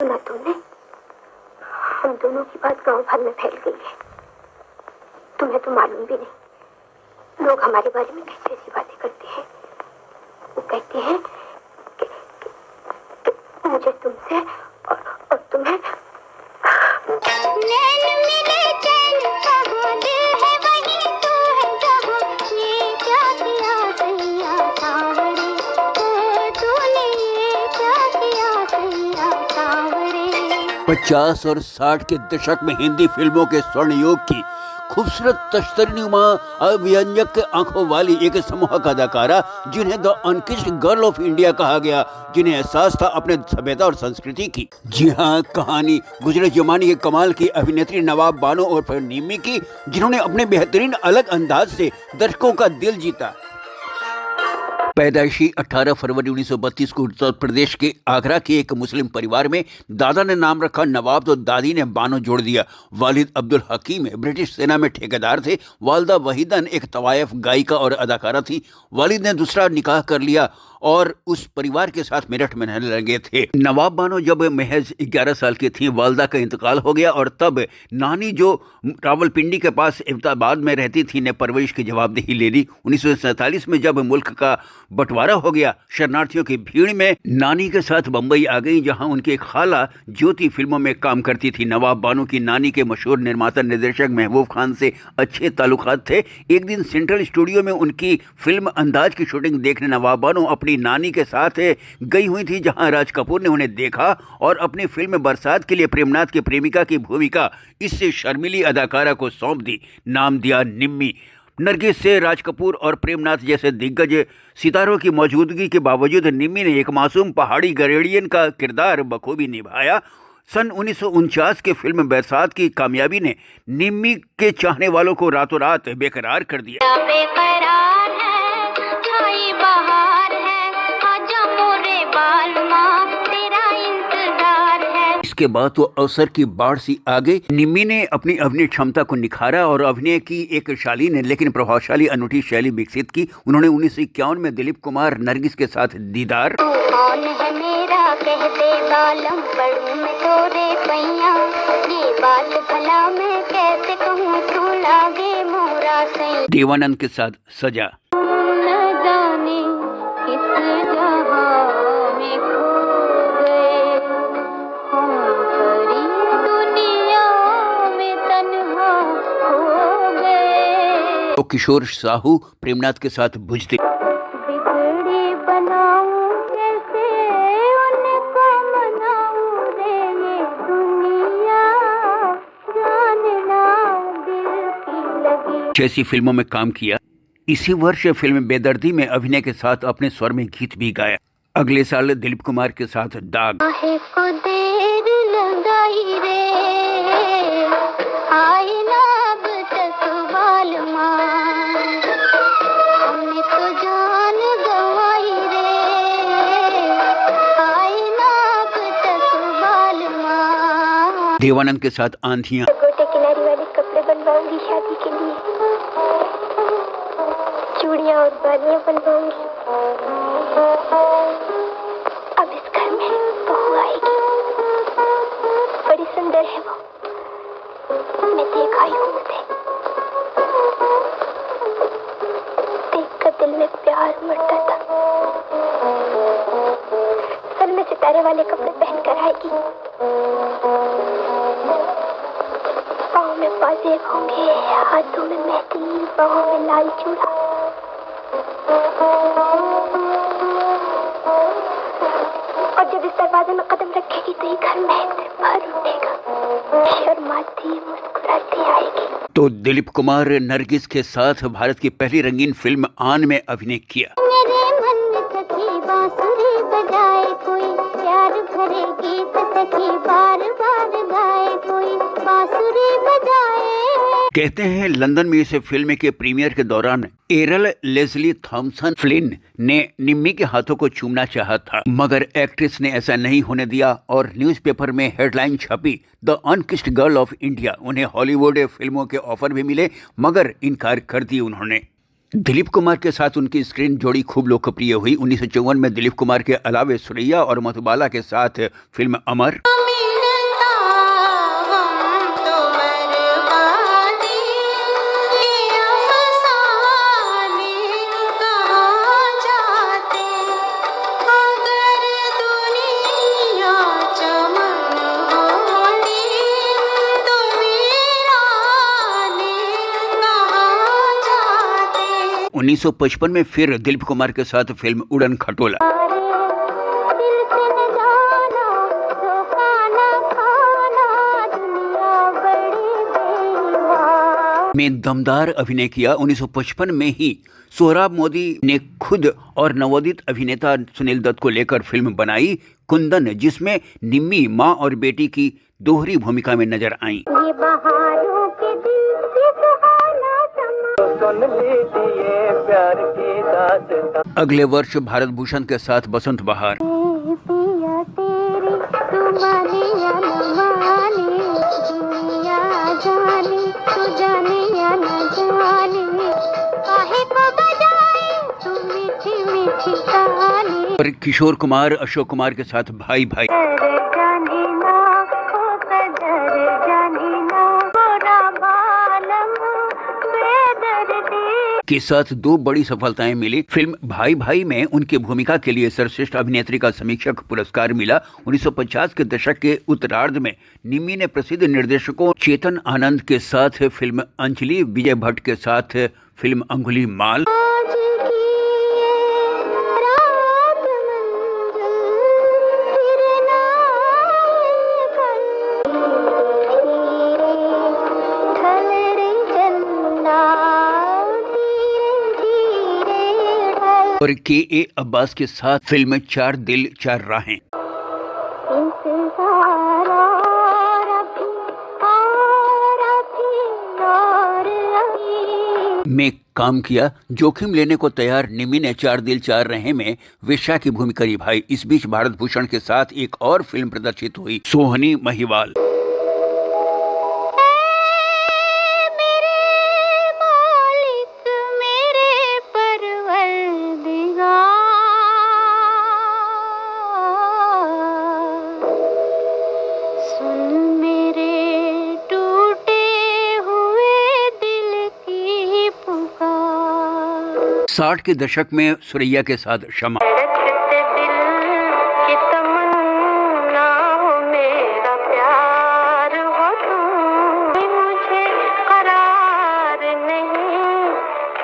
सुना तुमने? हम दोनों की बात गांव भर में फैल गई है। तुम्हें तो मालूम भी नहीं। लोग हमारे बारे में कैसी ऐसी बातें करते हैं। वो कहते हैं कि मुझे तुमसे और तुम्हें नैन मिले चैन कहाँ, दिल है वहीं तू है जहाँ, ये क्या किया सैया सांवरे, तूने ये क्या किया सैया सांवरे। 50 और 60 के दशक में हिंदी फिल्मों के स्वर्ण युग की खूबसूरत तश्तरीनुमा अव्यंजक आंखों वाली एक समूहक अदाकारा जिन्हें द अनकिस्ड गर्ल ऑफ इंडिया कहा गया, जिन्हें एहसास था अपने सभ्यता और संस्कृति की। जी हाँ, कहानी गुजरे जमाने के कमाल की अभिनेत्री नवाब बानो और फिर निम्मी की, जिन्होंने अपने बेहतरीन अलग अंदाज से दर्शकों का दिल जीता। पैदाइशी 18 फरवरी 1932 को उत्तर प्रदेश के आगरा के एक मुस्लिम परिवार में दादा ने नाम रखा नवाब तो दादी ने बानो जोड़ दिया। वालिद अब्दुल हकीम ब्रिटिश सेना में ठेकेदार थे। वालदा वहीदन एक तवायफ गायिका और अदाकारा थी। वालिद ने दूसरा निकाह कर लिया और उस परिवार के साथ मेरठ में रहने लगे थे। नवाब बानो जब महज 11 साल की थी, वालदा का इंतकाल हो गया और तब नानी जो रावलपिंडी के पास इब्ताबाद में रहती थी ने परवरिश की जवाबदेही ले ली। 1947 में जब मुल्क का बंटवारा हो गया, शरणार्थियों की भीड़ में नानी के साथ बम्बई आ गई, जहां उनकी खाला ज्योति फिल्मों में काम करती थी। नवाब बानो की नानी के मशहूर निर्माता निर्देशक महबूब खान से अच्छे ताल्लुकात थे। एक दिन सेंट्रल स्टूडियो में उनकी फिल्म अंदाज की शूटिंग देखने नवाब बानो अपनी नानी के साथ गई हुई थी, जहां राज कपूर ने उन्हें देखा और अपनी फिल्म बरसात के लिए प्रेमनाथ की प्रेमिका की भूमिका इससे शर्मीली अदाकारा को सौंप दी। नाम दिया निम्मी। नरगिस से राज कपूर और प्रेमनाथ जैसे दिग्गज सितारों की मौजूदगी के बावजूद निम्मी ने एक मासूम पहाड़ी गरेडियन का किरदार बखूबी निभाया। सन 1949 के फिल्म बरसात की कामयाबी ने निम्मी के चाहने वालों को रातों रात बेकरार कर दिया। इसके बाद तो अवसर की बाढ़ सी आ गई। निम्मी ने अपनी अभिनय क्षमता को निखारा और अभिनय की एक शालीन लेकिन प्रभावशाली अनूठी शैली विकसित की। उन्होंने 1951 में दिलीप कुमार नरगिस के साथ दीदार, कौन है मेरा कहते बालम पढ़ूं मैं तोरे पैया, ये बात भला मैं कैसे कहूँ तू लागे मोरा सही, देवानंद के साथ सजा, न जाने किस जहां में खो गए हम, भरी दुनिया में तन्हा हो गए। तो किशोर साहू प्रेमनाथ के साथ बुझते, बिगड़ी बनाऊं कैसे उनको मनाऊं रे ये दुनिया, जानना दिल की लगी जैसी फिल्मों में काम किया। इसी वर्ष फिल्म बेदर्दी में अभिनय के साथ अपने स्वर में गीत भी गाया। अगले साल दिलीप कुमार के साथ दाग, आहे को देर लगाई रे आई ना अब तक बाल मां, हमने तो जान गंवाई रे आई ना अब तक बाल मां। देवानंद के साथ आंधियां, गोटे किनारी वाले कपड़े बनवाऊंगी शादी के लिए, चूड़ियां और बालियां बनवाऊंगी। अब इस घर में बहू आएगी, बड़ी सुंदर है वो, मैं देख आई हूँ उसे, देखकर दिल में प्यार उमड़ता था। सर में सितारे वाले कपड़े पहनकर आएगी, पाँव में पाजेब होंगे, हाथों में मेहंदी, बाहों में लाल चूड़ा। और जब इस दरवाजे में कदम रखेगी तो ये घर महक से भर उठेगा, शर्माती मुस्कुराती आएगी। तो दिलीप कुमार नरगिस के साथ भारत की पहली रंगीन फिल्म आन में अभिनय किया। मेरे मन में सखी बांसुरी बजाए कोई, प्यार भरे गीत सखी बार बार गाए कोई, बांसुरी बजाए। कहते हैं लंदन में इस फिल्म के प्रीमियर के दौरान एरल लेस्ली थॉमसन फ्लिन ने निम्मी के हाथों को चूमना चाहा था, मगर एक्ट्रेस ने ऐसा नहीं होने दिया और न्यूज़पेपर में हेडलाइन छपी, द अनकिस्ड गर्ल ऑफ इंडिया। उन्हें हॉलीवुड फिल्मों के ऑफर भी मिले, मगर इनकार कर दिए उन्होंने। दिलीप कुमार के साथ उनकी स्क्रीन जोड़ी खूब लोकप्रिय हुई। 1954 में दिलीप कुमार के अलावे सुरैया और मधुबाला के साथ फिल्म अमर, मिलता हम तो बर्बादी के अफसाने कहाँ जाते, अगर दुनिया चमन होती तो वीराने कहाँ जाते। 1955 में फिर दिलीप कुमार के साथ फिल्म उड़न खटोला दिल से न जाना तो खाना खाना, दुनिया बड़ी बेईमान। में दमदार अभिनय किया। 1955 में ही सोहराब मोदी ने खुद और नवोदित अभिनेता सुनील दत्त को लेकर फिल्म बनाई कुंदन, जिसमें निम्मी माँ और बेटी की दोहरी भूमिका में नजर आईं। ये बहारों के दिन से सुहाना समा, सुन लीजिए प्यार की दास्तां। अगले वर्ष भारत भूषण के साथ बसंत बहार, पिया तेरी तू माने या न माने, दुनिया जाने तू जाने या न जाने, काहे को बजाए तू मीठी मीठी कहानी। और किशोर कुमार अशोक कुमार के साथ भाई भाई कदर जाने ना ओ कदर जाने ना, मोरा बालम बेदर्दी। के साथ दो बड़ी सफलताएं मिली। फिल्म भाई भाई में उनकी भूमिका के लिए सर्वश्रेष्ठ अभिनेत्री का समीक्षक पुरस्कार मिला। 1950 के दशक के उत्तरार्ध में निम्मी ने प्रसिद्ध निर्देशकों चेतन आनंद के साथ फिल्म अंजलि, विजय भट्ट के साथ फिल्म अंगुली माल, आज की ये रात मंजिल फिर ना आए कल, ढल रही चंदा धीरे धीरे ढल। और के अब्बास के साथ फिल्म चार दिल चार राहें इंतजार और अभी और अभी में काम किया। जोखिम लेने को तैयार निम्मी ने चार दिल चार राहें में वेश्या की भूमिका निभाई। इस बीच भारत भूषण के साथ एक और फिल्म प्रदर्शित हुई, सोहनी महिवाल। मेरे मालिक मेरे परवरदिगार, सुन मेरे टूटे हुए दिल की पुकार। 60 के दशक में सुरैया के साथ शमा, धड़कते दिल की तमन्ना हो, मेरा प्यार हो तुम, मुझे करार नहीं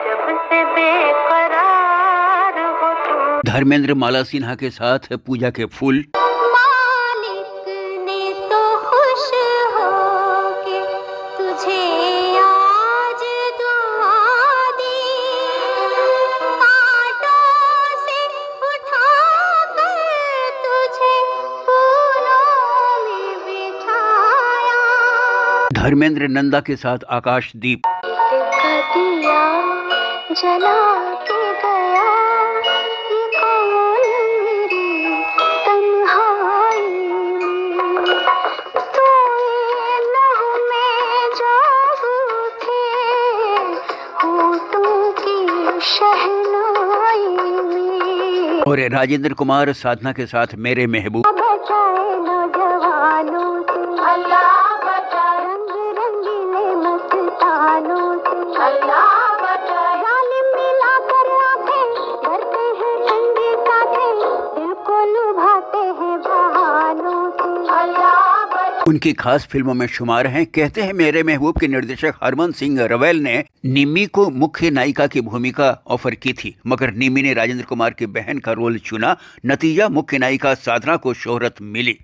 जब से बेकरार हो तुम। धर्मेंद्र माला सिन्हा के साथ पूजा के फूल, मालिक ने तो खुश होके तुझे आज दुआ दी, कांटों से उठाकर तुझे फूलों में बिठाया। धर्मेंद्र नंदा के साथ आकाशदीप, का दिया जला के गया, ये कौन मेरी तन्हाई में, तू ये लहू में जागू थे, होठों की शहनाई में। और राजेंद्र कुमार साधना के साथ मेरे महबूब, बचाए नौजवानों से अल्लाह बचा, रंग रंगीले मस्तानों से अल्लाह बचा, जालिम मिलाकर आंखें भरते हैं ठंडी सांसें, दिल को लुभाते हैं बहानों से अल्लाह बचा। उनकी खास फिल्मों में शुमार हैं। कहते हैं मेरे महबूब के निर्देशक हरमन सिंह रवैल ने निम्मी को मुख्य नायिका की भूमिका ऑफर की थी, मगर निम्मी ने राजेंद्र कुमार की बहन का रोल चुना। नतीजा मुख्य नायिका साधना को शोहरत मिली।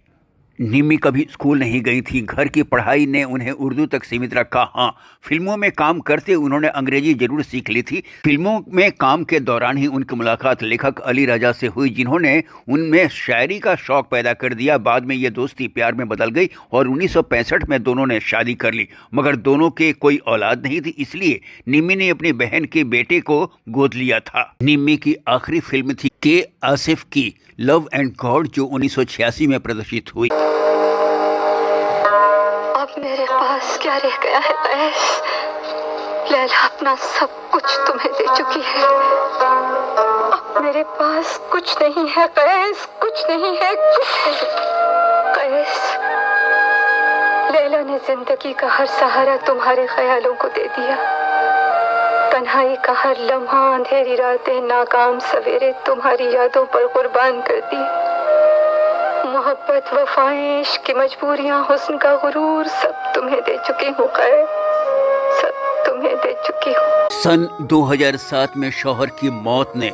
निम्मी कभी स्कूल नहीं गई थी। घर की पढ़ाई ने उन्हें उर्दू तक सीमित रखा। हाँ, फिल्मों में काम करते उन्होंने अंग्रेजी जरूर सीख ली थी। फिल्मों में काम के दौरान ही उनकी मुलाकात लेखक अली राजा से हुई, जिन्होंने उनमें शायरी का शौक पैदा कर दिया। बाद में ये दोस्ती प्यार में बदल गई और 1965 में दोनों ने शादी कर ली, मगर दोनों के कोई औलाद नहीं थी, इसलिए निम्मी ने अपनी बहन के बेटे को गोद लिया था। निम्मी की आखिरी फिल्म थी के आसिफ की लव एंड गॉड, जो 1986 में प्रदर्शित हुई। अब मेरे पास क्या रह गया है ऐश, लैला अपना सब कुछ तुम्हें दे चुकी है। अब मेरे पास कुछ नहीं है कैस, कुछ नहीं है, कुछ नहीं। कैस, लैला ने जिंदगी का हर सहारा तुम्हारे ख्यालों को दे दिया। तन्हाई का हर लम्हा, अंधेरी रातें, नाकाम सवेरे तुम्हारी यादों पर कुर्बान कर दी। मोहब्बत, वफाएं, इश्क की मजबूरियां, हुस्न का गुरूर, सब तुम्हें दे चुकी हूँ कैस, सब तुम्हें दे चुकी हूँ। सन 2007 में शौहर की मौत ने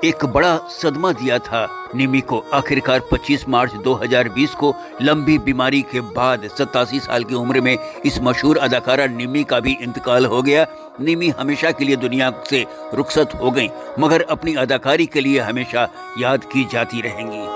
एक बड़ा सदमा दिया था निमी को। आखिरकार 25 मार्च 2020 को लंबी बीमारी के बाद 87 साल की उम्र में इस मशहूर अदाकारा निमी का भी इंतकाल हो गया। निमी हमेशा के लिए दुनिया से रुखसत हो गई, मगर अपनी अदाकारी के लिए हमेशा याद की जाती रहेंगी।